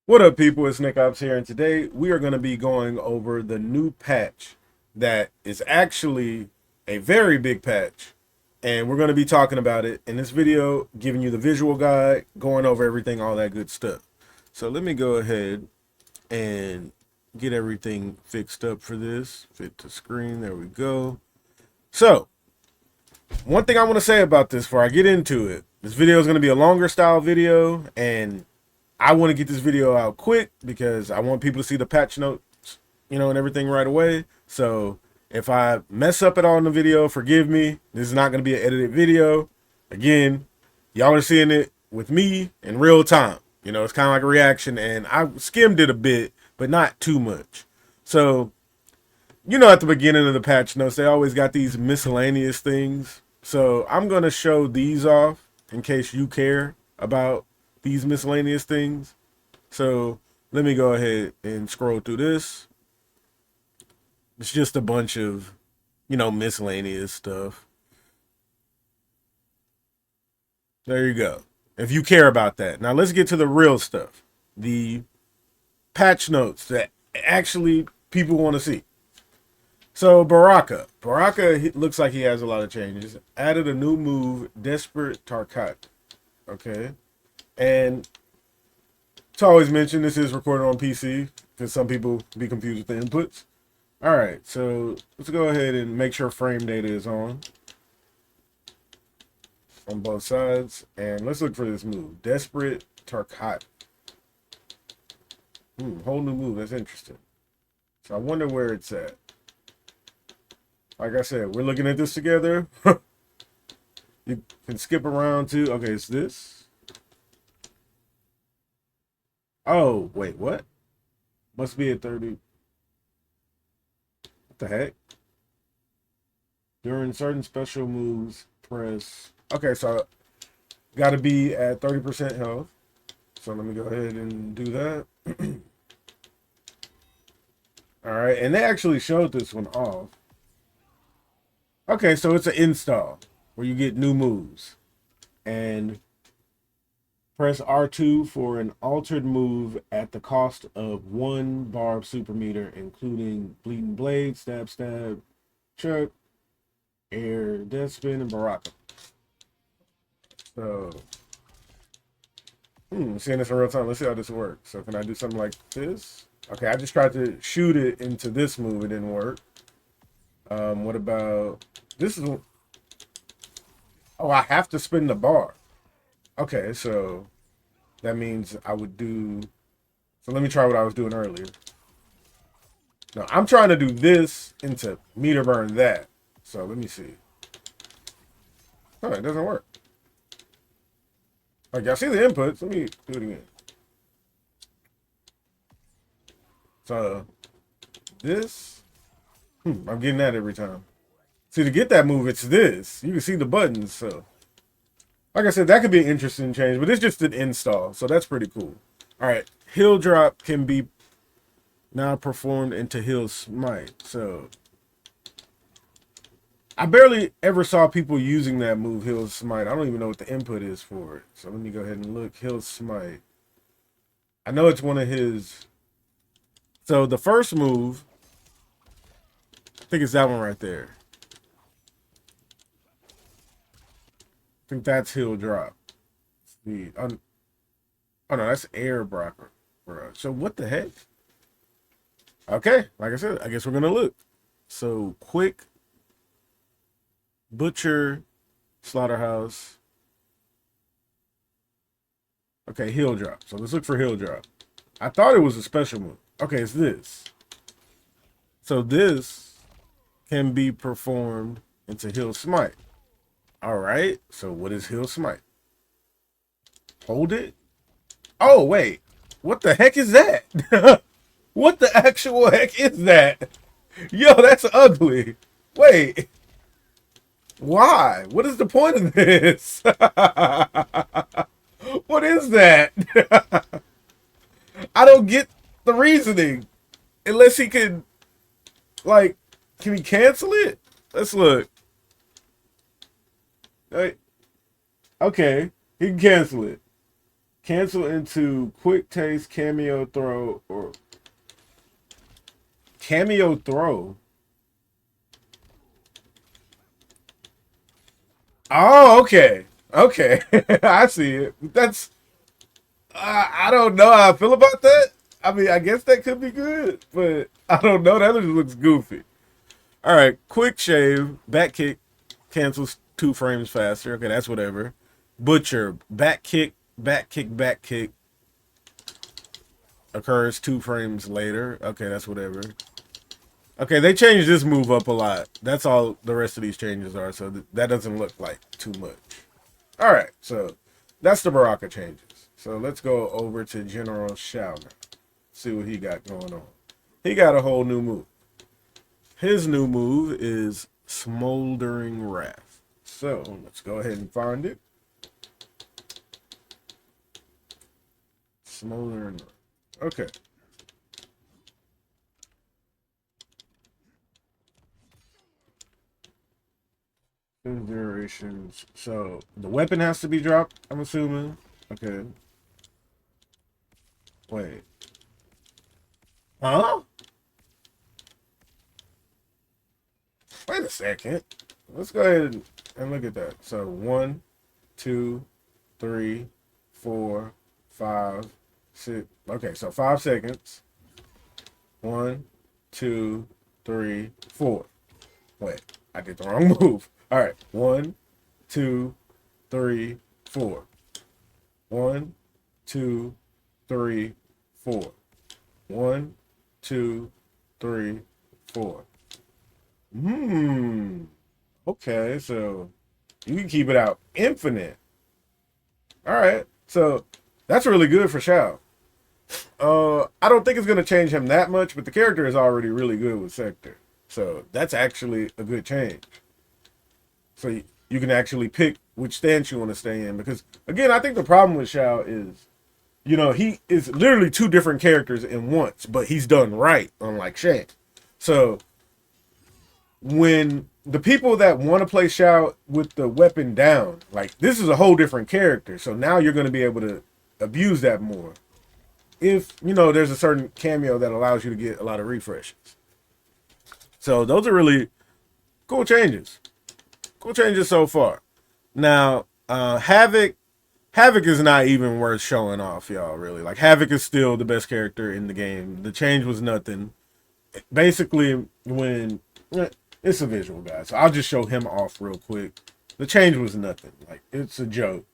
What up, people? It's Nickopz here, and today we are going to be going over the new patch that is actually a very big patch, and we're going to be talking about it in this video, giving you the visual guide, going over everything, all that good stuff. So let me go ahead and get everything fixed up for this. Fit to screen. There we go. So, one thing I want to say about this before I get into it, this video is going to be a longer style video, and I want to get this video out quick because I want people to see the patch notes, and everything right away. So if I mess up at all in the video, forgive me. This is not going to be an edited video. Again, y'all are seeing it with me in real time. It's kind of like a reaction, and I skimmed it a bit, but not too much. So, at the beginning of the patch notes, they always got these miscellaneous things. So I'm going to show these off in case you care about these miscellaneous things. So let me go ahead and scroll through this. It's just a bunch of, miscellaneous stuff. There you go. If you care about that. Now let's get to the real stuff. The patch notes that actually people want to see. So Baraka looks like he has a lot of changes. Added a new move, Desperate Tarkat. Okay. And to always mention, this is recorded on PC because some people be confused with the inputs. All right, so let's go ahead and make sure frame data is on both sides. And let's look for this move, Desperate Tarkat. Whole new move, that's interesting. So I wonder where it's at. Like I said, we're looking at this together. You can skip around too. Okay, it's this. Oh, wait, what? Must be at 30. What the heck? During certain special moves, press. Okay, so got to be at 30% health. So let me go ahead and do that. All right, and they actually showed this one off. Okay, so it's an install where you get new moves. And press R2 for an altered move at the cost of 1 barb super meter, including Bleeding Blade, Stab Stab, Chuck, Air, Death Spin, and Baraka. So, seeing this in real time, let's see how this works. So can I do something like this? Okay, I just tried to shoot it into this move. It didn't work. What about, this is, oh, I have to spin the bar. Okay, so that means I would do, so let me try what I was doing earlier. No, I'm trying to do this into meter burn that. So let me see. Oh, it doesn't work. Like, y'all see the inputs. Let me do it again. So this, I'm getting that every time. See, to get that move, it's this. You can see the buttons, so. Like I said, that could be an interesting change, but it's just an install, so that's pretty cool. All right, Hill Drop can be now performed into Hill Smite. So I barely ever saw people using that move, Hill Smite. I don't even know what the input is for it. So let me go ahead and look. Hill Smite. I know it's one of his. So the first move, I think it's that one right there. I think that's Hill Drop. Oh no, that's Air Baraka. So what the heck? Okay, like I said, I guess we're gonna look. So quick Butcher Slaughterhouse. Okay, Hill Drop. So let's look for Hill Drop. I thought it was a special move. Okay, it's this. So this can be performed into Hill Smite. All right, so what is Hill Smite? Hold it. Oh, wait. What the heck is that? What the actual heck is that? Yo, that's ugly. Wait. Why? What is the point of this? What is that? I don't get the reasoning. Unless he can, like, can he cancel it? Let's look. Okay, he can cancel it. Cancel into quick taste, Kameo throw, or Kameo throw. Oh, okay. Okay. I see it. That's I don't know how I feel about that. I mean, I guess that could be good, but I don't know. That just looks goofy. All right, quick shave, back kick, cancels 2 frames faster. Okay, that's whatever. Butcher, back kick, back kick, back kick, occurs 2 frames later. Okay, that's whatever. Okay, they changed this move up a lot. That's all the rest of these changes are, so that doesn't look like too much. All right, so that's the Baraka changes. So let's go over to General Shao now. See what he got going on. He got a whole new move. His new move is Smoldering Wrath. So let's go ahead and find it. Smoldering Wrath. Okay. Durations. So the weapon has to be dropped, I'm assuming. Okay. Wait. Huh? Wait a second. Let's go ahead and look at that. So 1, 2, 3, 4, 5, 6. Okay, so 5 seconds. 1, 2, 3, 4. Wait, I did the wrong move. All right. 1, 2, 3, 4. 1, 2, 3, 4. 1, 2, 3, 4. Okay, so you can keep it out infinite. All right, so that's really good for Shao. I don't think it's gonna change him that much, but the character is already really good with Sector, so that's actually a good change. So you can actually pick which stance you want to stay in, because again, I think the problem with Shao is, you know, he is literally 2 different characters in once, but he's done right, unlike Shang. So when the people that want to play Shao with the weapon down, like, this is a whole different character, so now you're going to be able to abuse that more if, you know, there's a certain cameo that allows you to get a lot of refreshes. So those are really cool changes. Cool changes so far. Now, Havik is not even worth showing off, y'all, really. Like, Havik is still the best character in the game. The change was nothing. Basically, when it's a visual, guys, so I'll just show him off real quick. The change was nothing. Like, it's a joke.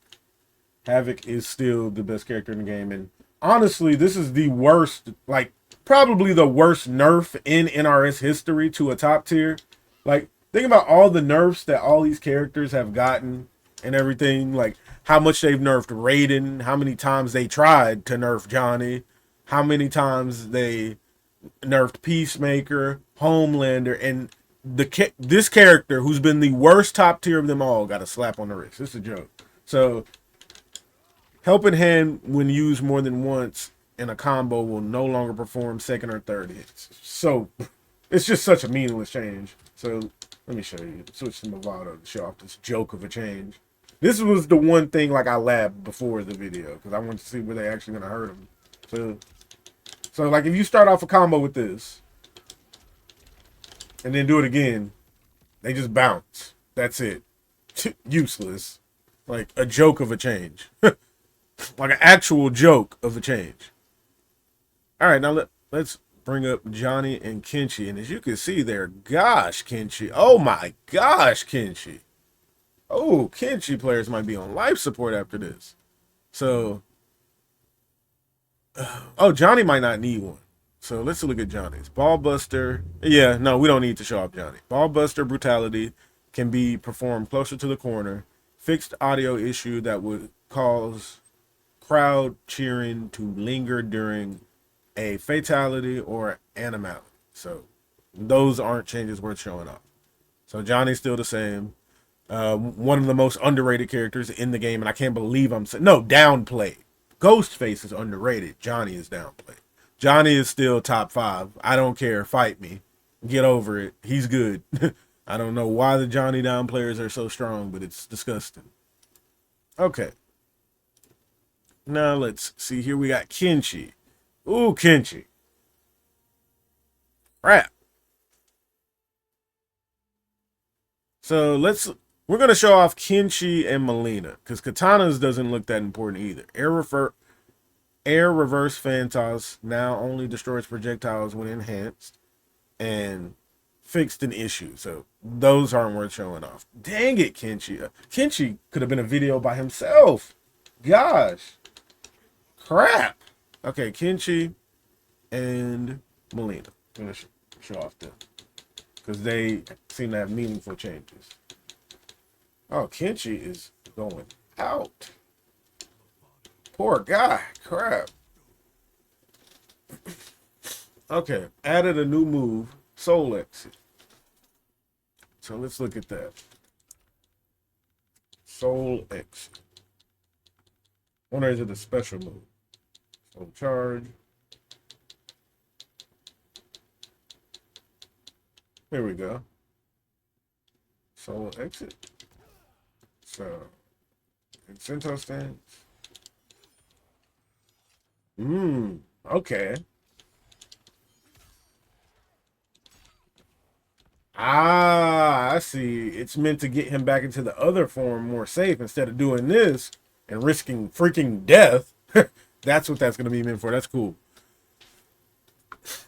Havik is still the best character in the game, and honestly, this is the worst, like, probably the worst nerf in NRS history to a top tier. Like, think about all the nerfs that all these characters have gotten and everything. Like, how much they've nerfed Raiden, how many times they tried to nerf Johnny, how many times they nerfed Peacemaker, Homelander, and this character, who's been the worst top tier of them all, got a slap on the wrist. It's a joke. So, Helping Hand, when used more than once in a combo, will no longer perform second or third hits. So, it's just such a meaningless change. So, let me show you. Switch to Movado to show off this joke of a change. This was the one thing, like, I labbed before the video, because I wanted to see where they actually going to hurt him. So, like, if you start off a combo with this, and then do it again, they just bounce. That's it. Useless. Like, a joke of a change. Like an actual joke of a change. All right, now let's bring up Johnny and Kenshi. And as you can see there, gosh, Kenshi. Oh my gosh, Kenshi. Oh, Kenshi players might be on life support after this. So, oh, Johnny might not need one. So let's look at Johnny's. Ball Buster. Yeah, no, we don't need to show off Johnny. Ball Buster Brutality can be performed closer to the corner. Fixed audio issue that would cause crowd cheering to linger during a fatality or animality. So those aren't changes worth showing off. So Johnny's still the same. One of the most underrated characters in the game, and I can't believe I'm saying, no, downplayed. Ghostface is underrated. Johnny is downplayed. Johnny is still top 5. I don't care. Fight me. Get over it. He's good. I don't know why the Johnny down players are so strong, but it's disgusting. Okay. Now let's see here. We got Kenshi. Ooh, Kenshi. Crap. So we're gonna show off Kenshi and Melina because Katana's doesn't look that important either. Air reverse fan toss now only destroys projectiles when enhanced, and fixed an issue. So those aren't worth showing off. Dang it, Kenshi. Kenshi could have been a video by himself. Gosh. Crap. Okay, Kenshi and Melina. I'm gonna show off them because they seem to have meaningful changes. Oh, Kenshi is going out. Poor guy. Crap. Okay, added a new move, Soul Exit. So let's look at that. Soul Exit. Wonder is it a special move? Soul Charge. Here we go. Soul Exit. So, in Sento stance. Okay. Ah, I see. It's meant to get him back into the other form more safe instead of doing this and risking freaking death. That's what that's going to be meant for. That's cool.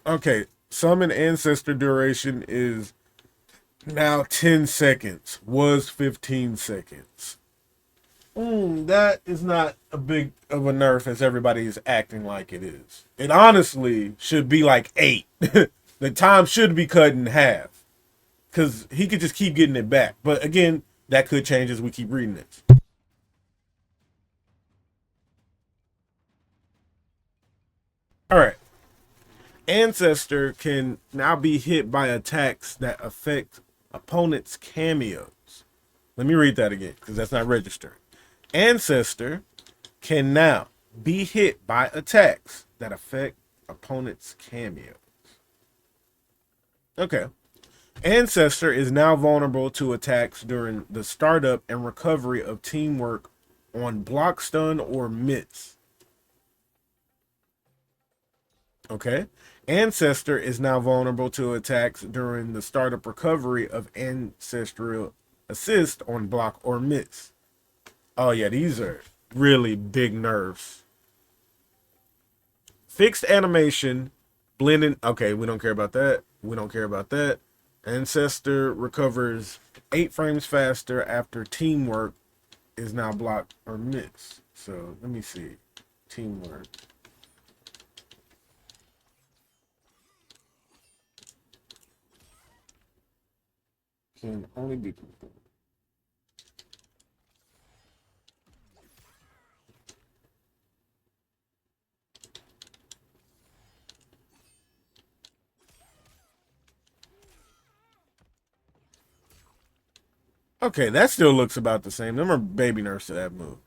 Okay, summon ancestor duration is now 10 seconds. Was 15 seconds. That is not a big of a nerf as everybody is acting like it is. It honestly should be like 8. The time should be cut in half. Because he could just keep getting it back. But again, that could change as we keep reading this. All right. Ancestor can now be hit by attacks that affect opponents' cameos. Let me read that again because that's not registering. Ancestor can now be hit by attacks that affect opponents' cameos. Okay. Ancestor is now vulnerable to attacks during the startup and recovery of teamwork on block stun or miss. Okay. Ancestor is now vulnerable to attacks during the startup recovery of ancestral assist on block or miss. Oh yeah, these are really big nerfs. Fixed animation, blending. Okay, we don't care about that. We don't care about that. Ancestor recovers 8 frames faster after teamwork is now blocked or missed. So let me see. Teamwork. Can only be confirmed. Okay, that still looks about the same. Them are baby nerfs to that move.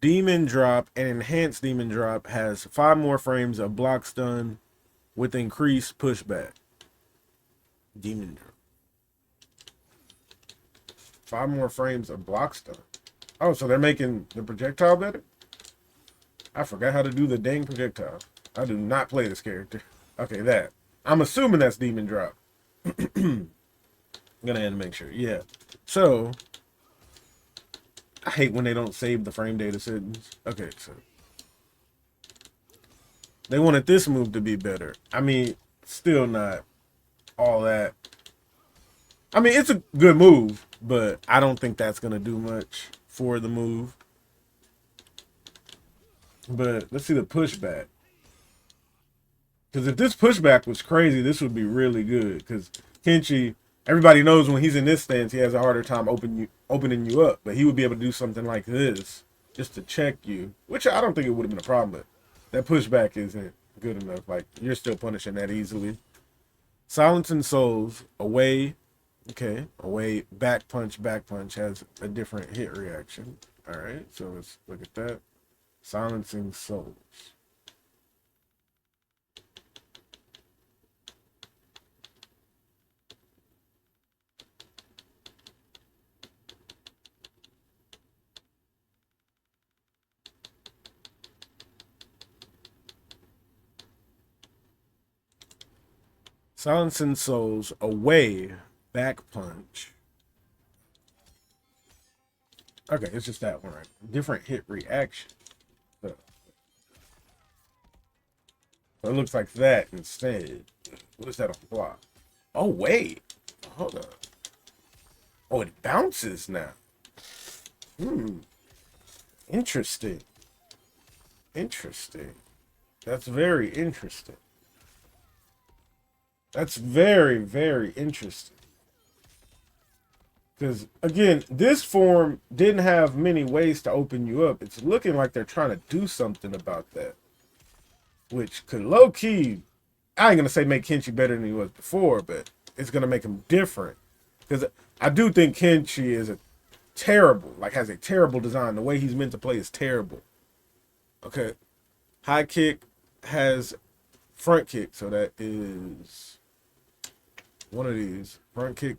Demon Drop and Enhanced Demon Drop has 5 more frames of block stun with increased pushback. Demon Drop. 5 more frames of block stun. Oh, so they're making the projectile better? I forgot how to do the dang projectile. I do not play this character. Okay, that. I'm assuming that's Demon Drop. I'm gonna have to make sure. Yeah. So, I hate when they don't save the frame data settings. Okay, so. They wanted this move to be better. I mean, still not all that. I mean, it's a good move, but I don't think that's going to do much for the move. But let's see the pushback. Because if this pushback was crazy, this would be really good. Because Kenshi, everybody knows when he's in this stance, he has a harder time opening you up. But he would be able to do something like this just to check you, which I don't think it would have been a problem. But that pushback isn't good enough. Like, you're still punishing that easily. Silencing Souls, away. Okay, away, back punch has a different hit reaction. All right, so let's look at that. Silencing Souls. Silencing Souls away back punch. Okay, it's just that one, right? Different hit reaction. So it looks like that instead. What is that on block? Oh, wait. Hold on. Oh, it bounces now. Interesting. Interesting. That's very interesting. That's very, very interesting. Because, again, this form didn't have many ways to open you up. It's looking like they're trying to do something about that. Which could low-key, I ain't going to say make Kenshi better than he was before, but it's going to make him different. Because I do think Kenshi is a terrible, like has a terrible design. The way he's meant to play is terrible. Okay. High kick has front kick. So that is one of these. Front kick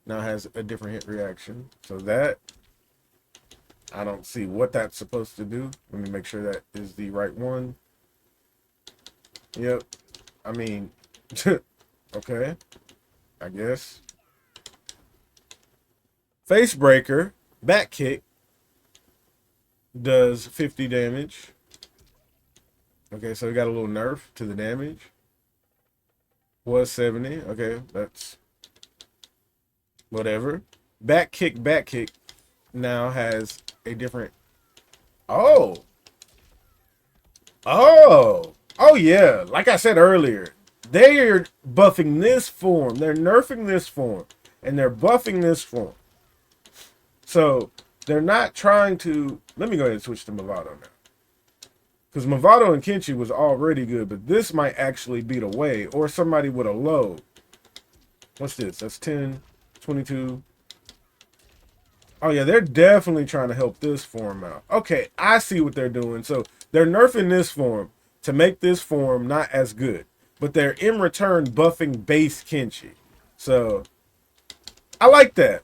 now has a different hit reaction. So that, I don't see what that's supposed to do. Let me make sure that is the right one. Yep. I mean, okay. I guess. Face breaker, back kick, does 50 damage. Okay, so we got a little nerf to the damage. Was 70. Okay, that's whatever. Back kick now has a different. Oh, yeah. Like I said earlier, they are buffing this form. They're nerfing this form, and they're buffing this form. So they're not trying to. Let me go ahead and switch to Movado now. Because Movado and Kenshi was already good, but this might actually beat away. Or somebody with a low. What's this? That's 10, 22. Oh, yeah, they're definitely trying to help this form out. Okay, I see what they're doing. So they're nerfing this form to make this form not as good. But they're in return buffing base Kenshi. So I like that.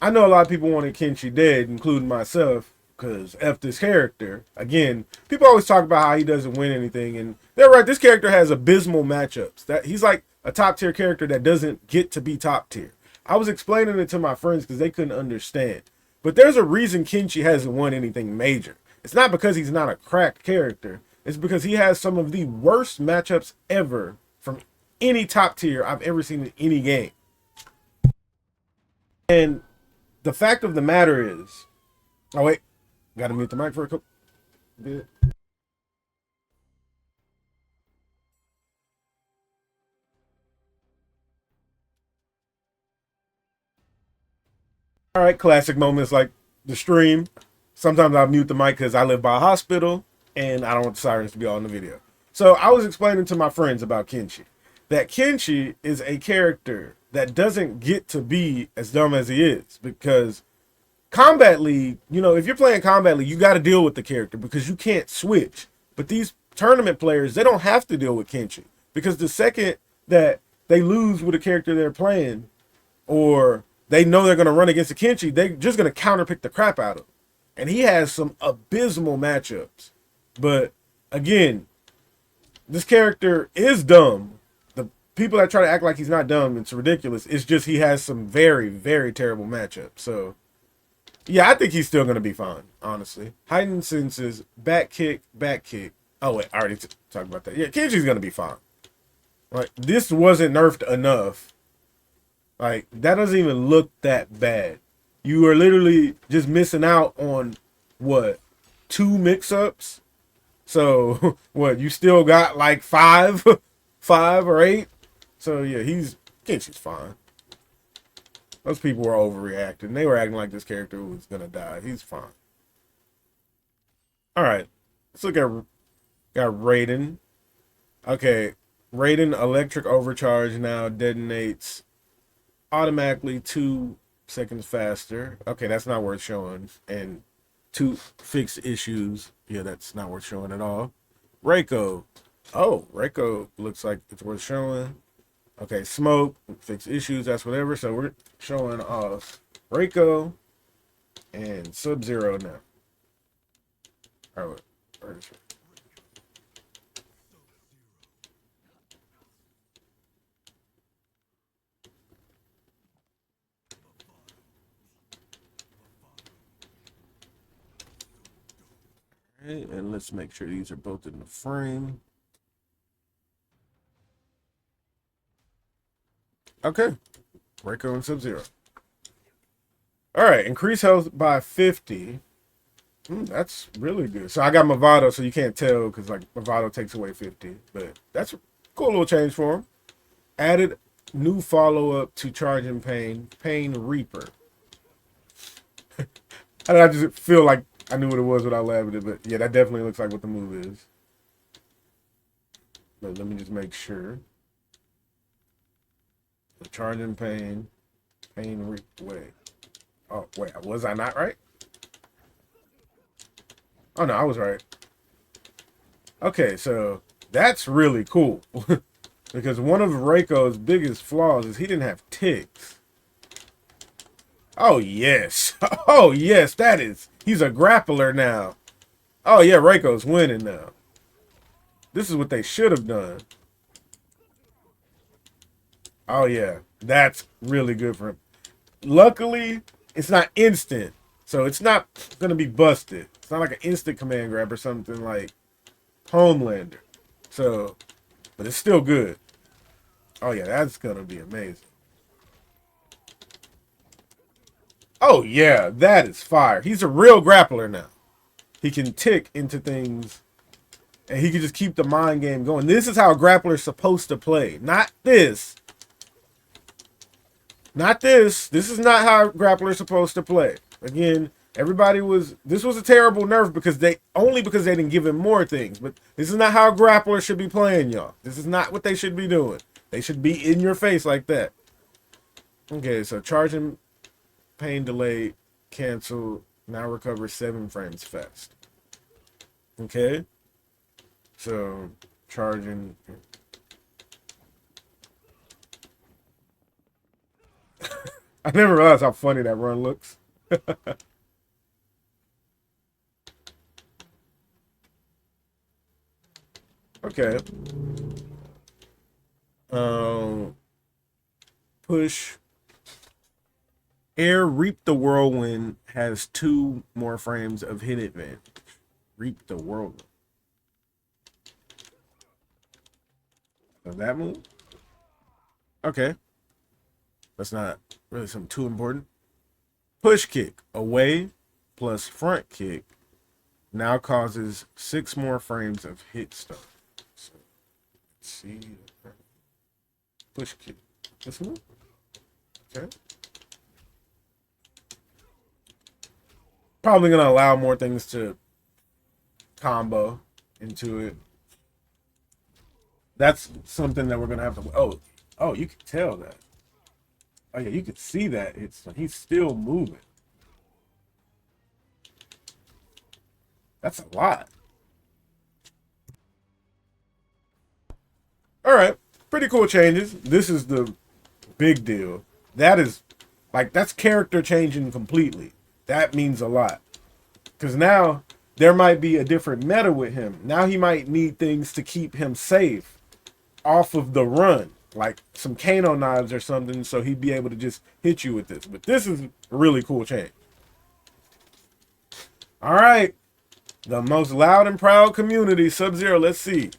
I know a lot of people wanted Kenshi dead, including myself, because F this character. Again, people always talk about how he doesn't win anything, and they're right. This character has abysmal matchups. That he's like a top tier character that doesn't get to be top tier. I was explaining it to my friends because they couldn't understand. But there's a reason Kenshi hasn't won anything major. It's not because he's not a cracked character. It's because he has some of the worst matchups ever from any top tier I've ever seen in any game. And the fact of the matter is, oh wait, gotta mute the mic for a couple bit. All right, classic moments like the stream. Sometimes I mute the mic because I live by a hospital and I don't want the sirens to be all in the video. So I was explaining to my friends about Kenshi. That Kenshi is a character that doesn't get to be as dumb as he is, because Combat League, you know, if you're playing Combat League, you got to deal with the character because you can't switch. But these tournament players, they don't have to deal with Kenshi, because the second that they lose with a character they're playing, or they know they're going to run against a Kenshi, they're just going to counterpick the crap out of him. And he has some abysmal matchups. But again, this character is dumb. The people that try to act like he's not dumb, it's ridiculous. It's just he has some very, very terrible matchups. So yeah, I think he's still going to be fine, honestly. Heightened senses, back kick. Oh, wait, I already talked about that. Yeah, Kenshi's going to be fine. Like, this wasn't nerfed enough. Like, that doesn't even look that bad. You are literally just missing out on, what, 2 mix-ups? So, what, you still got, like, 5? 5 or 8? So, yeah, Kenshi's fine. Those people were overreacting. They were acting like this character was gonna die. He's fine. All right, let's look at got Raiden. Okay, Raiden electric overcharge now detonates automatically 2 seconds faster. Okay, that's not worth showing. And 2 fixed issues. Yeah, that's not worth showing at all. Reiko. Oh, Reiko looks like it's worth showing. Okay, smoke, fix issues, that's whatever. So we're showing off Reiko and Sub-Zero now. All right, Okay, and let's make sure these are both in the frame. Okay, Reiko and Sub-Zero. All right, increase health by 50. That's really good. So I got Movado, so you can't tell because like Movado takes away 50, but that's a cool little change for him. Added new follow-up to Charging Pain Reaper. I just feel like I knew what it was without laughing it, but yeah, that definitely looks like what the move is. But let me just make sure. The Charging Pain Reaper. Wait. Oh, wait, was I not right? Oh, no, I was right. Okay, so that's really cool. Because one of Reiko's biggest flaws is he didn't have ticks. Oh, yes. Oh, yes, that is. He's a grappler now. Oh, yeah, Reiko's winning now. This is what they should have done. Oh, yeah, that's really good for him. Luckily, it's not instant. So it's not going to be busted. It's not like an instant command grab or something like Homelander. So, but it's still good. Oh, yeah, that's going to be amazing. Oh, yeah, that is fire. He's a real grappler now. He can tick into things, and he can just keep the mind game going. This is how a grappler's supposed to play. Not this. Not this. This is not how a grappler's supposed to play. Again, this was a terrible nerf because they didn't give him more things. But this is not how a grappler should be playing, y'all. This is not what they should be doing. They should be in your face like that. Okay, so Charging Pain Delay, cancel, now recover 7 frames fast. Okay. So, charging. I never realized how funny that run looks. Okay. Push. Air Reap the Whirlwind has 2 more frames of hit advantage. Reap the Whirlwind. So that move? Okay. That's not really something too important. Push kick. Away plus front kick now causes 6 more frames of hit stuff. So, let's see. Push kick. This move? Okay. Probably going to allow more things to combo into it. That's something that we're going to have to... Oh, you can tell that. Oh, yeah, you can see that. He's still moving. That's a lot. All right. Pretty cool changes. This is the big deal. That is, like, that's character changing completely. That means a lot. Because now there might be a different meta with him. Now he might need things to keep him safe off of the run. Like some Kano knives or something, so he'd be able to just hit you with this. But this is a really cool change. All right. The most loud and proud community, Sub-Zero. Let's see.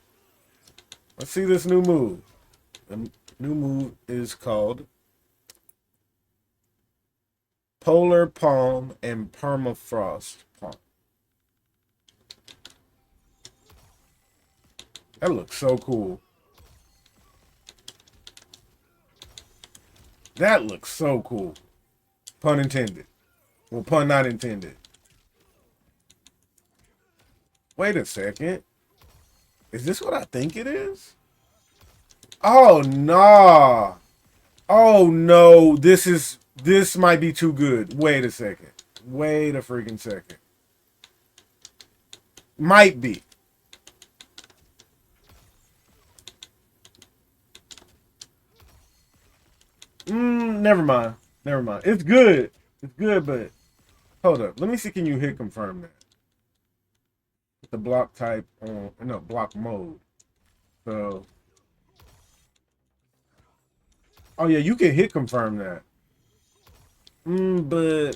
Let's see this new move. The new move is called Polar Palm and Permafrost Palm. That looks so cool. That looks so cool. Pun intended. Well, pun not intended. Wait a second. Is this what I think it is? Oh, nah. Oh, no. This might be too good. Wait a second. Wait a freaking second. Might be. Never mind. Never mind. It's good. It's good, but hold up. Let me see. Can you hit confirm that? The block type on no block mode. So, oh yeah, you can hit confirm that. But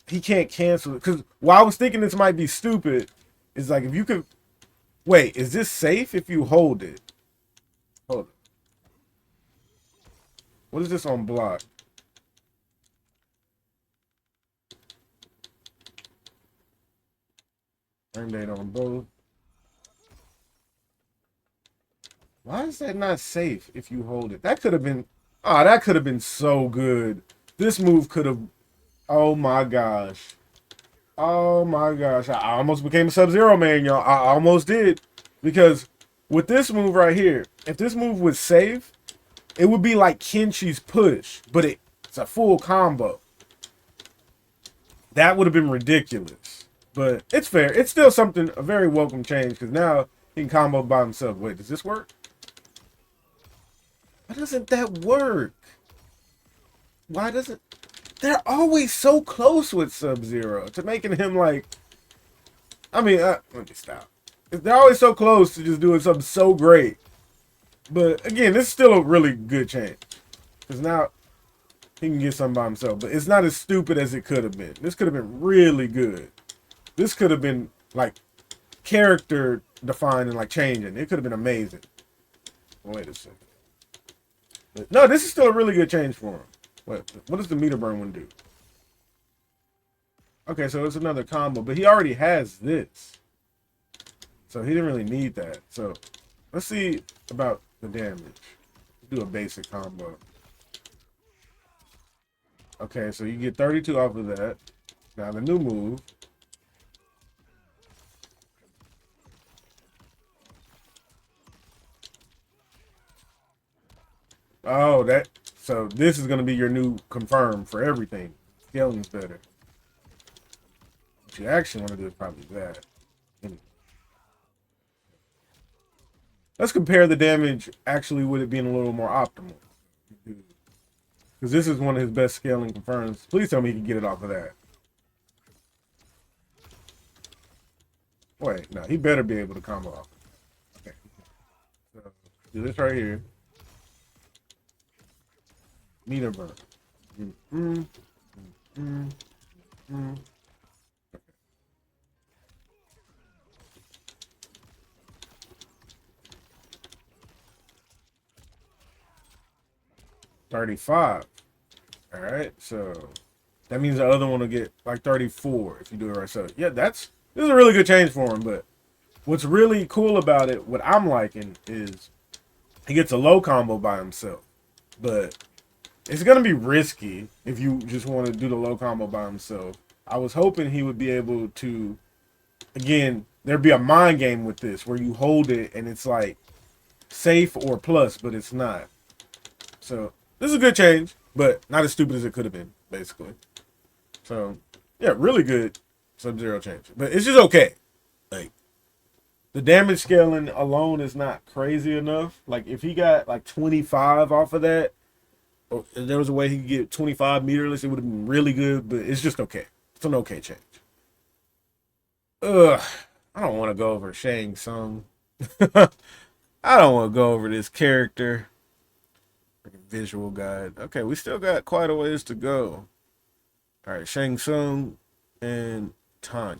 he can't cancel it because while I was thinking this might be stupid, It's like if you could wait, is this safe if you hold it? Hold it. What is this on block? Frame date on both. Why is that not safe if you hold it? That could have been, oh, that could have been so good. This move could have, oh my gosh. Oh my gosh. I almost became a Sub-Zero man, y'all. I almost did. Because with this move right here, if this move was safe, it would be like Kenshi's push, but it's a full combo. That would have been ridiculous. But it's fair. It's still something, a very welcome change, because now he can combo by himself. Wait, does this work? Why doesn't that work? Why doesn't... They're always so close with Sub-Zero to making him like... I mean, let me stop. They're always so close to just doing something so great. But again, this is still a really good change. Because now he can get something by himself. But it's not as stupid as it could have been. This could have been really good. This could have been like character defining, like changing. It could have been amazing. Wait a second. But no, this is still a really good change for him. What does the meter burn one do? Okay, so it's another combo, but he already has this. So he didn't really need that. So let's see about the damage. Let's do a basic combo. Okay, so you get 32 off of that. Now the new move. Oh, so this is going to be your new confirm for everything. Scaling's better. What you actually want to do is probably that. Let's compare the damage actually with it being a little more optimal. Because this is one of his best scaling confirms. Please tell me he can get it off of that. Wait, no, he better be able to combo off. Okay. So, do this right here. Meter burn. 35. All right, so that means the other one will get like 34 if you do it right. So yeah, this is a really good change for him. But what's really cool about it, what I'm liking, is he gets a low combo by himself. But it's gonna be risky if you just want to do the low combo by himself. I was hoping he would be able to, again, there'd be a mind game with this where you hold it and it's like safe or plus, but it's not. So this is a good change, but not as stupid as it could have been, basically. So yeah, really good Sub-Zero change. But it's just okay. Like, the damage scaling alone is not crazy enough. Like, if he got like 25 off of that, or if there was a way he could get 25 meterless, it would have been really good, but it's just okay. It's an okay change. Ugh, I don't want to go over Shang Tsung. I don't want to go over this character. Visual guide. Okay, we still got quite a ways to go. All right, Shang Tsung and Tanya.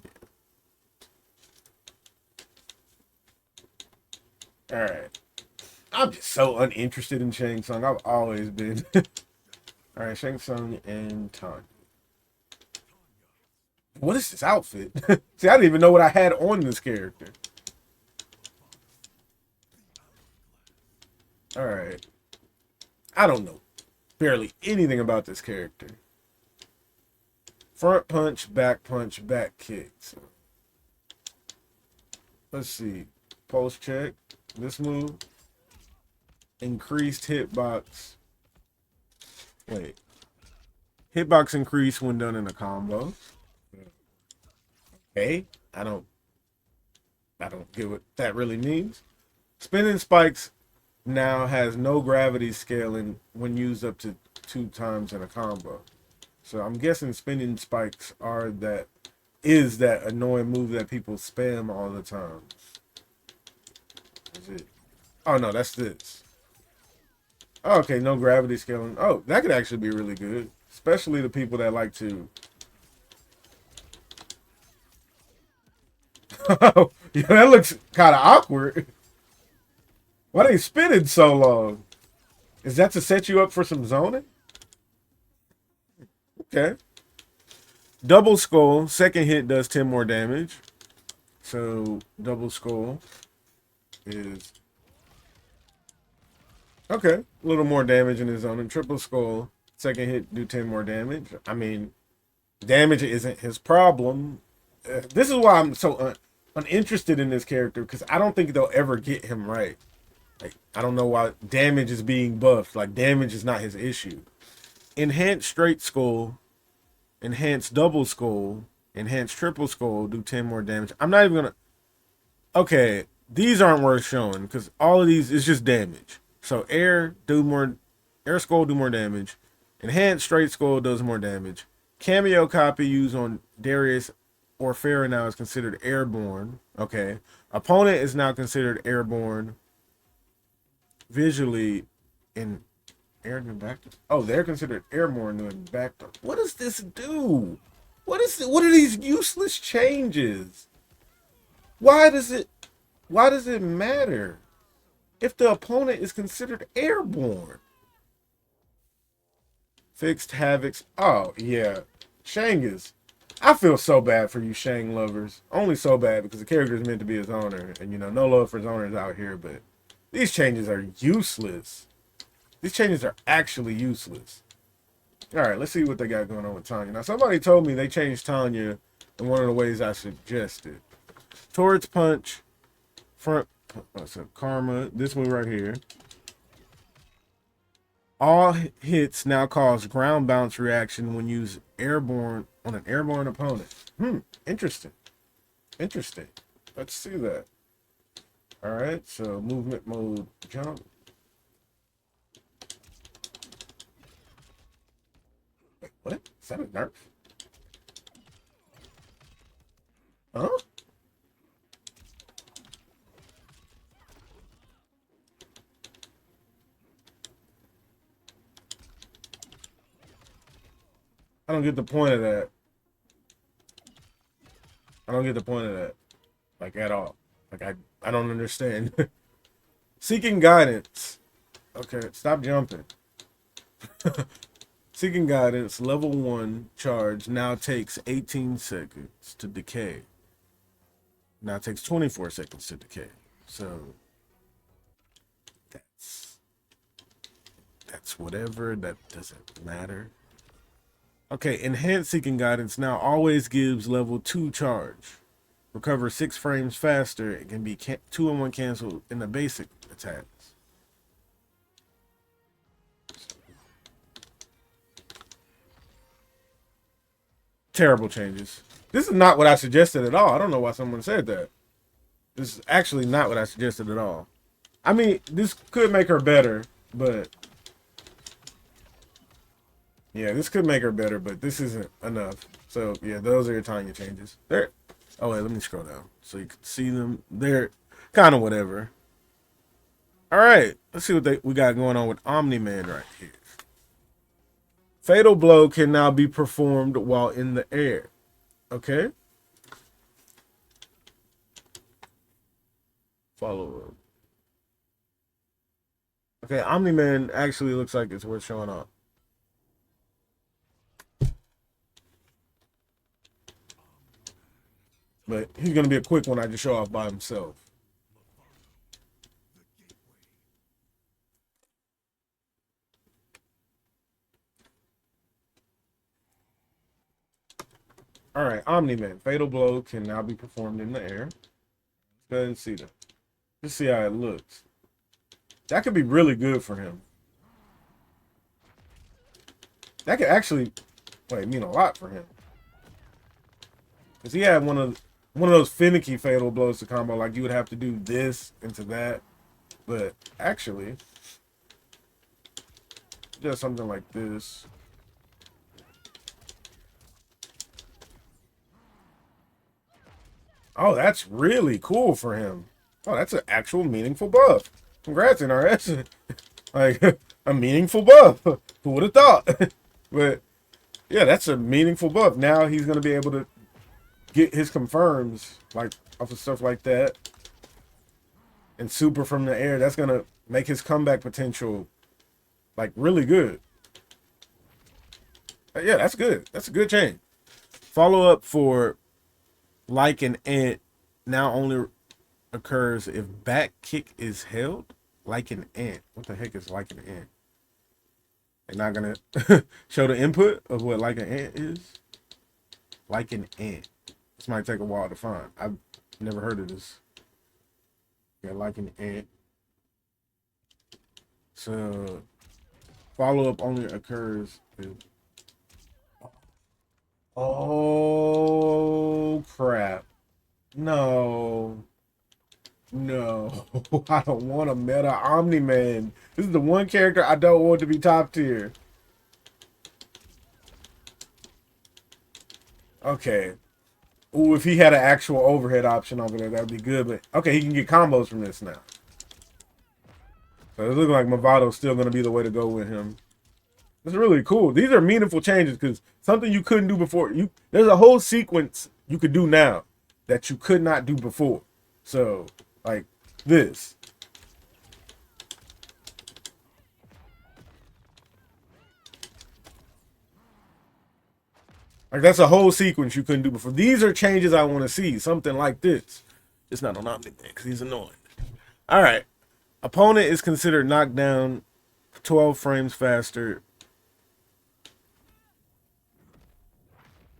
All right. I'm just so uninterested in Shang Tsung. I've always been. All right, Shang Tsung and Tanya. What is this outfit? See, I didn't even know what I had on this character. All right. I don't know barely anything about this character. Front punch, back kick. So, let's see. Pulse check. This move. Increased hitbox. Wait. Hitbox increase when done in a combo. Okay. I don't get what that really means. Spinning spikes now has no gravity scaling when used up to 2 times in a combo. So I'm guessing spinning spikes is that annoying move that people spam all the time. Is it? Oh no, that's this. Oh, okay, no gravity scaling. Oh, that could actually be really good. Especially the people that like to Oh, yeah, that looks kind of awkward. Why they spinning so long? Is that to set you up for some zoning? Okay. Double skull. Second hit does 10 more damage. So double skull is okay. A little more damage in his zoning. Triple skull. Second hit do 10 more damage. I mean, damage isn't his problem. This is why I'm so uninterested in this character, because I don't think they'll ever get him right. Like, I don't know why damage is being buffed. Like, damage is not his issue. Enhanced straight skull, enhanced double skull, enhanced triple skull do 10 more damage. I'm not even gonna. Okay, these aren't worth showing because all of these is just damage. So air skull do more damage. Enhanced straight skull does more damage. Kameo copy used on Darius or Farah now is considered airborne. Okay. Opponent is now considered airborne visually in air and back. Oh, they're considered airborne doing back. What does this do? What are these useless changes? Why does it matter if the opponent is considered airborne? Fixed Havix. Oh, yeah. Shang is. I feel so bad for you Shang lovers. Only so bad because the character is meant to be his owner. And, you know, no love for his owners out here. But these changes are useless. These changes are actually useless. All right, let's see what they got going on with Tanya. Now, somebody told me they changed Tanya in one of the ways I suggested. Towards punch. Front. So karma. This one right here. All hits now cause ground bounce reaction when used airborne on an airborne opponent. Interesting. Interesting. Let's see that. All right, so movement mode jump. Wait, what? Is that a nerf? Huh? I don't get the point of that. I don't get the point of that. Like, at all. Like, I don't understand. Seeking guidance. Okay, stop jumping. Seeking guidance, level 1 charge now takes 18 seconds to decay. Now it takes 24 seconds to decay. So that's whatever. That doesn't matter. Okay, enhanced seeking guidance now always gives level 2 charge. Recover 6 frames faster. It can be 2-in-1 canceled in the basic attacks. Terrible changes. This is not what I suggested at all. I don't know why someone said that. This is actually not what I suggested at all. I mean, this could make her better, but yeah, this could make her better, but this isn't enough. So yeah, those are your Tanya changes. There. Oh wait, let me scroll down so you can see them. They're kind of whatever. All right, let's see what we got going on with Omni-Man right here. Fatal blow can now be performed while in the air. Okay. Follow up. Okay, Omni-Man actually looks like it's worth showing off. But he's going to be a quick one I just show off by himself. All right, Omni-Man. Fatal blow can now be performed in the air. Let's go ahead and see that. Let's see how it looks. That could be really good for him. That could actually mean a lot for him. Because he had one of those finicky fatal blows to combo. Like, you would have to do this into that. But actually, just something like this. Oh, that's really cool for him. Oh, that's an actual meaningful buff. Congrats, NRS. Like, a meaningful buff. Who would have thought? But, yeah, that's a meaningful buff. Now he's going to be able to get his confirms, like, off of stuff like that. And super from the air. That's gonna make his comeback potential like really good. Yeah, that's good. That's a good change. Follow up for like an ant now only occurs if back kick is held. Like an ant. What the heck is like an ant? They're not gonna show the input of what like an ant is. Like an ant. This might take a while to find. I've never heard of this. Yeah, like an ant. So follow up only occurs if. Oh crap. No. No. I don't want a meta Omni-Man. This is the one character I don't want to be top tier. Okay. Ooh, if he had an actual overhead option over there, that would be good. But okay, he can get combos from this now. So it looks like Movado's still going to be the way to go with him. It's really cool. These are meaningful changes because something you couldn't do before. There's a whole sequence you could do now that you could not do before. So, like this. Like that's a whole sequence you couldn't do before. These are changes I want to see. Something like this. It's not on Omni-Man because he's annoying. All right. Opponent is considered knocked down 12 frames faster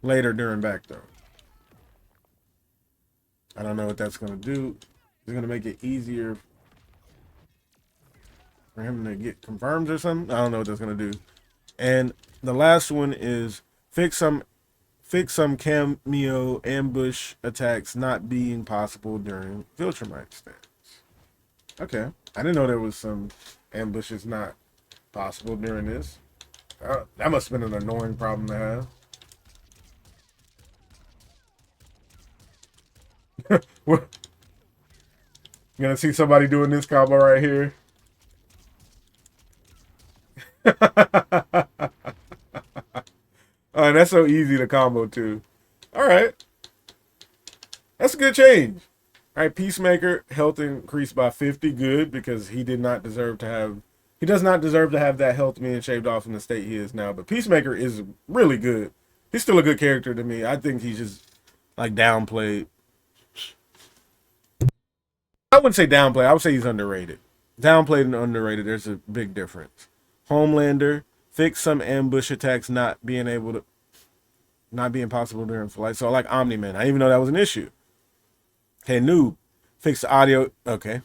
later during back throw. I don't know what that's going to do. It's going to make it easier for him to get confirmed or something. I don't know what that's going to do. And the last one is fix some Kameo ambush attacks not being possible during filter mic stance. Okay. I didn't know there was some ambushes not possible during this. That must have been an annoying problem to have. We're gonna see somebody doing this combo right here. Oh, that's so easy to combo too. All right, that's a good change. All right, Peacemaker health increased by 50. Good, because he did not deserve to have. He does not deserve to have that health being shaved off in the state he is now. But Peacemaker is really good. He's still a good character to me. I think he's just like downplayed. I wouldn't say downplayed. I would say he's underrated. Downplayed and underrated, there's a big difference. Homelander, fix some ambush attacks not being possible during flight. So like Omni-Man, I didn't even know that was an issue. Okay, Noob, fix the audio. Okay.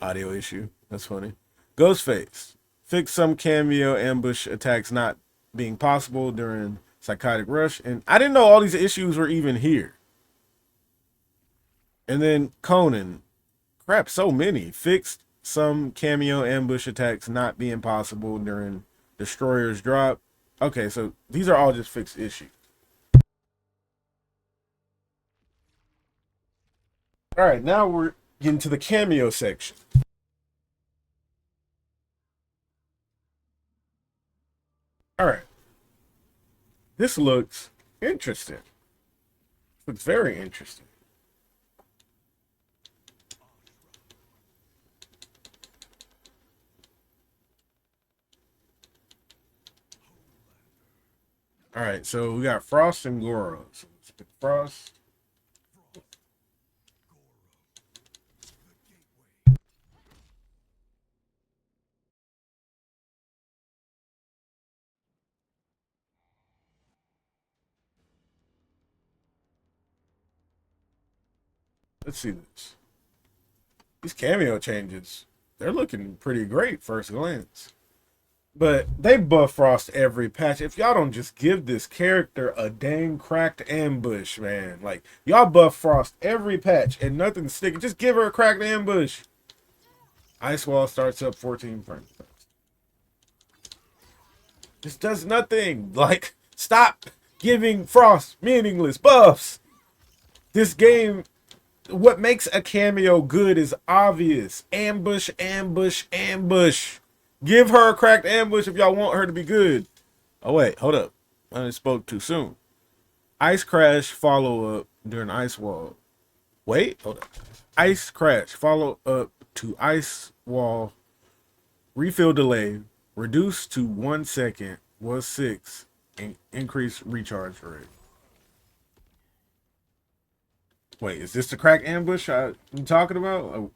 Audio issue. That's funny. Ghostface, fix some Kameo ambush attacks not being possible during psychotic rush. And I didn't know all these issues were even here. And then Conan, crap, so many. Fixed some Kameo ambush attacks not being possible during Destroyer's drop. Okay, so these are all just fixed issues. All right, now we're getting to the Kameo section. All right. This looks interesting. Looks very interesting. All right, so we got Frost and Goro. So let's pick Frost. Let's see this. These Kameo changes, they're looking pretty great first glance. But they buff Frost every patch. If y'all don't just give this character a dang cracked ambush, man. Like, y'all buff Frost every patch and nothing's sticking. Just give her a cracked ambush. Ice Wall starts up 14 frames. This does nothing. Like, stop giving Frost meaningless buffs. This game, what makes a Kameo good is obvious. Ambush, ambush, ambush. Give her a cracked ambush if y'all want her to be good. Oh, wait, hold up. I spoke too soon. Ice Crash follow-up during Ice Wall. Wait, hold on. Ice crash. Follow up to ice wall. Refill delay. Reduce to 1 second. Was 6. Increase recharge rate. Wait, is this the crack ambush I'm talking about? What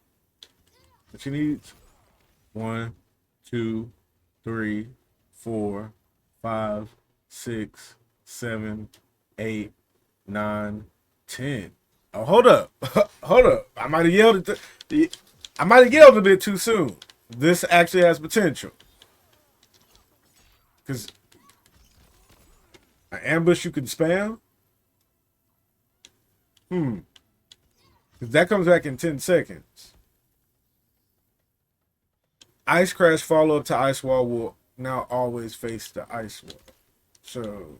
she needs? 1, 2, 3, 4, 5, 6, 7, 8, 9, 10. Oh, hold up. Hold up. I might have yelled I might have yelled a bit too soon. This actually has potential. Because an ambush you can spam? Because that comes back in 10 seconds. Ice crash follow up to ice wall will now always face the ice wall. So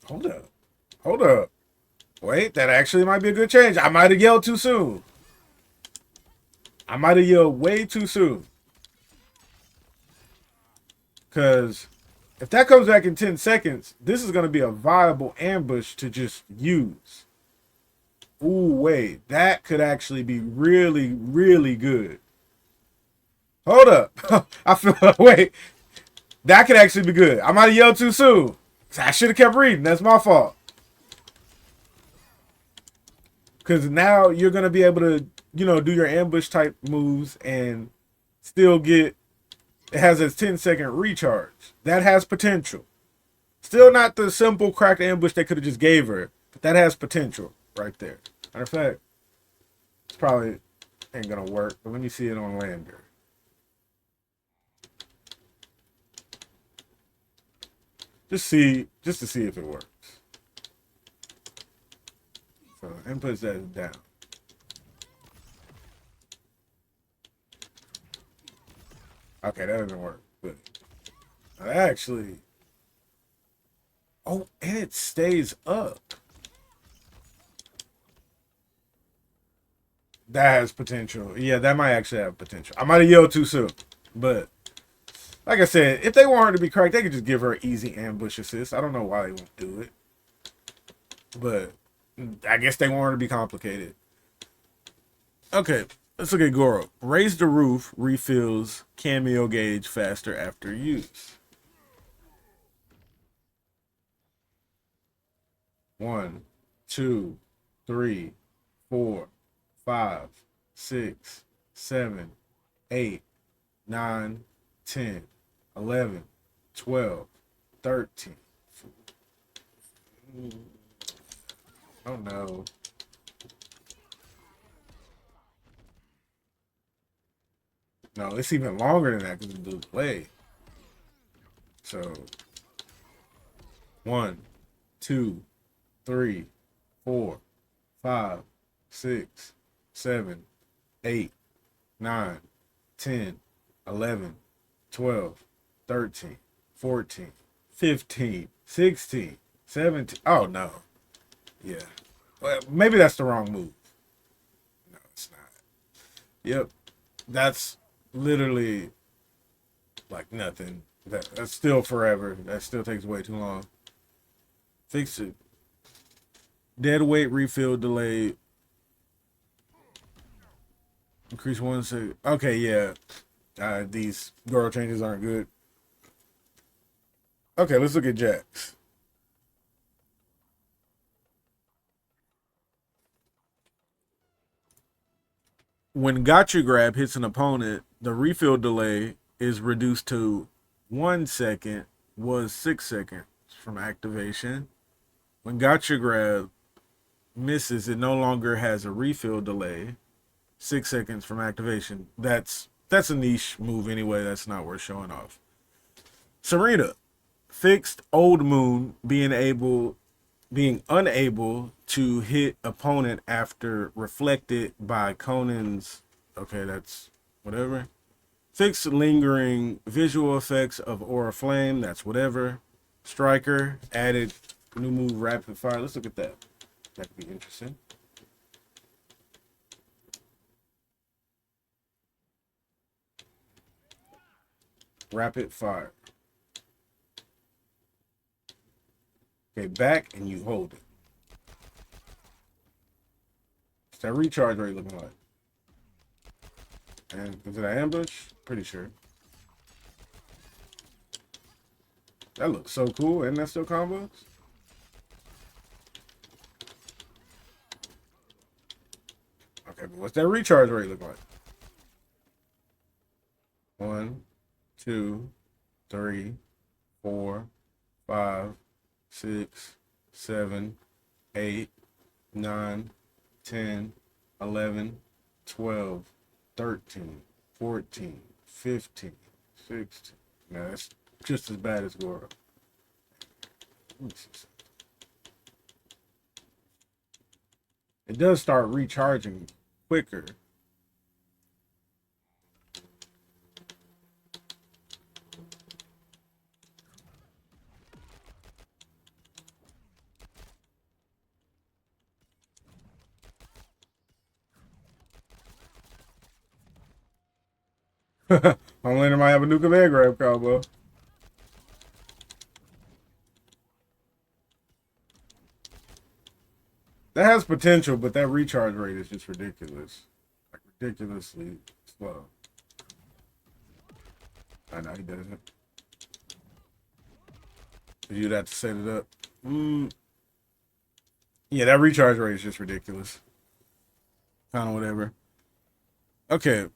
hold up. Hold up. Wait, that actually might be a good change. I might have yelled too soon. I might have yelled way too soon. Because if that comes back in 10 seconds, this is going to be a viable ambush to just use. Ooh, wait. That could actually be really, really good. Hold up. I feel, wait. That could actually be good. I might have yelled too soon. I should have kept reading. That's my fault. Because now you're going to be able to, do your ambush type moves and still get, it has a 10-second recharge. That has potential. Still not the simple cracked ambush they could have just gave her, but that has potential right there. Matter of fact, it's probably ain't going to work, but when you see it on Lander. Just to see if it works. So inputs that down. Okay, that doesn't work. But actually, oh, and it stays up. That has potential. Yeah, that might actually have potential. I might have yelled too soon, but like I said, if they want her to be cracked, they could just give her an easy ambush assist. I don't know why they won't do it, but I guess they want her to be complicated. Okay, let's look at Goro. Raise the roof refills Kameo gauge faster after use. 1, 2, 3, 4, 5, 6, 7, 8, 9, 10, 11, 12, 13. Oh no. No, it's even longer than that because of the delay. So 1, 2, 3, 4, 5, 6, 7, 8, 9, 10, 11, 12, 13, 14, 15, 16, 17. Oh no. Yeah. Well, maybe that's the wrong move. No, it's not. Yep. That's literally like nothing. That's still forever. That still takes way too long. Fix it. Dead weight refill delay. Increase 1 second. Okay, yeah. These Goro changes aren't good. Okay, let's look at Jax. When Gotcha Grab hits an opponent, the refill delay is reduced to 1 second, was 6 seconds from activation. When Gotcha Grab misses, it no longer has a refill delay, 6 seconds from activation. That's a niche move anyway. That's not worth showing off. Serena fixed Old Moon being unable to hit opponent after reflected by Conan's. Okay, that's whatever. Fixed lingering visual effects of Aura Flame. That's whatever. Striker added new move Rapid Fire. Let's look at that. That could be interesting. Rapid Fire. Okay, back and you hold it. What's that recharge rate looking like? And is it an ambush? Pretty sure. That looks so cool. Isn't that still combos? Okay, but what's that recharge rate look like? 1, 2, 3, 4, 5, 6, 7, 8, 9, 10, 11, 12, 13, 14, 15, 16. Now that's just as bad as Goro. Let me see something. It does start recharging quicker. Homelander might have a new command grab combo. That has potential, but that recharge rate is just ridiculous. Like, ridiculously slow. I know he doesn't. You'd have to set it up. Yeah, that recharge rate is just ridiculous. Kind of whatever. Okay.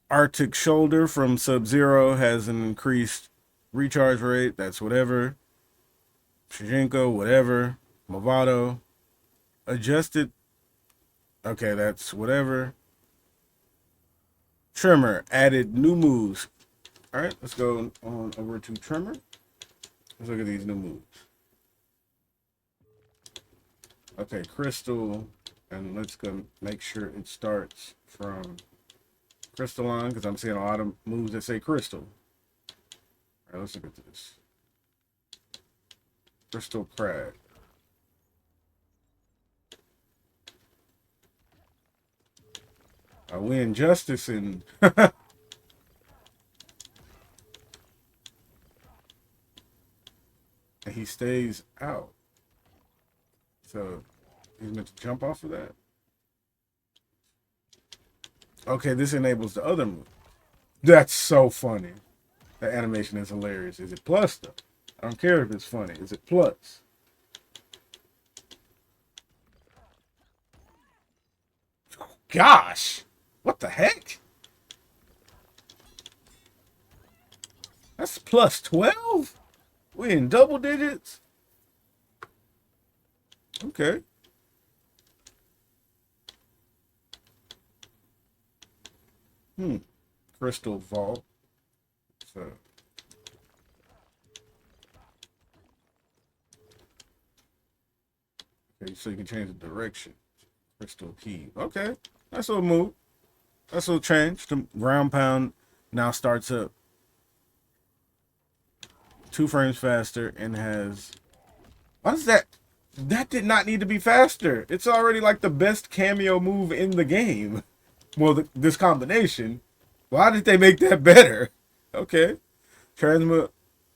Arctic Shoulder from Sub-Zero has an increased recharge rate. That's whatever. Shijinko, whatever. Movado. Adjusted. Okay, that's whatever. Tremor added new moves. All right, let's go on over to Tremor. Let's look at these new moves. Okay, Crystal. And let's go make sure it starts from Crystalline, because I'm seeing a lot of moves that say Crystal. All right, let's look at this. Crystal Crag. I win justice and and he stays out. So he's meant to jump off of that. Okay, this enables the other move. That's so funny. The animation is hilarious. Is it plus though? I don't care if it's funny. Is it plus? Gosh, what the heck? That's plus 12? We in double digits? Okay. Crystal Vault. So okay, so you can change the direction. Crystal Key. Okay. That's a little move. That's a little change. The ground pound now starts up 2 frames faster and has. What is that? That did not need to be faster. It's already like the best Kameo move in the game. Well, this combination. Why did they make that better? Okay. Transmit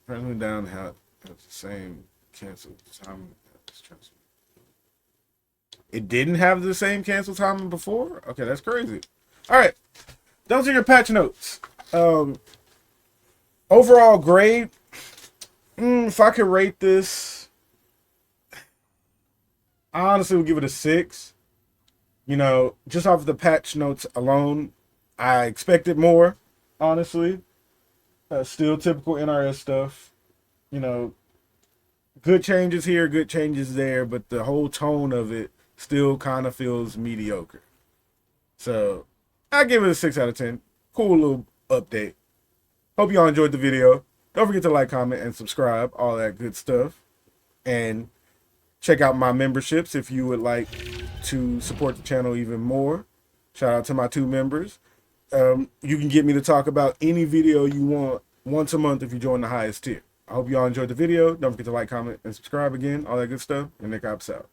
down has the same cancel time as transmit. It didn't have the same cancel time before? Okay, that's crazy. All right. Those are your patch notes. Overall grade. If I could rate this, I honestly would give it a 6. You know, just off of the patch notes alone, I expected more, honestly. Still typical NRS stuff. You know, good changes here, good changes there, but the whole tone of it still kind of feels mediocre. So, I give it a 6 out of 10. Cool little update. Hope y'all enjoyed the video. Don't forget to like, comment, and subscribe. All that good stuff. And check out my memberships if you would like to support the channel even more. Shout out to my 2 members. You can get me to talk about any video you want once a month if you join the highest tier. I hope y'all enjoyed the video. Don't forget to like, comment, and subscribe again. All that good stuff. And Nickopz out.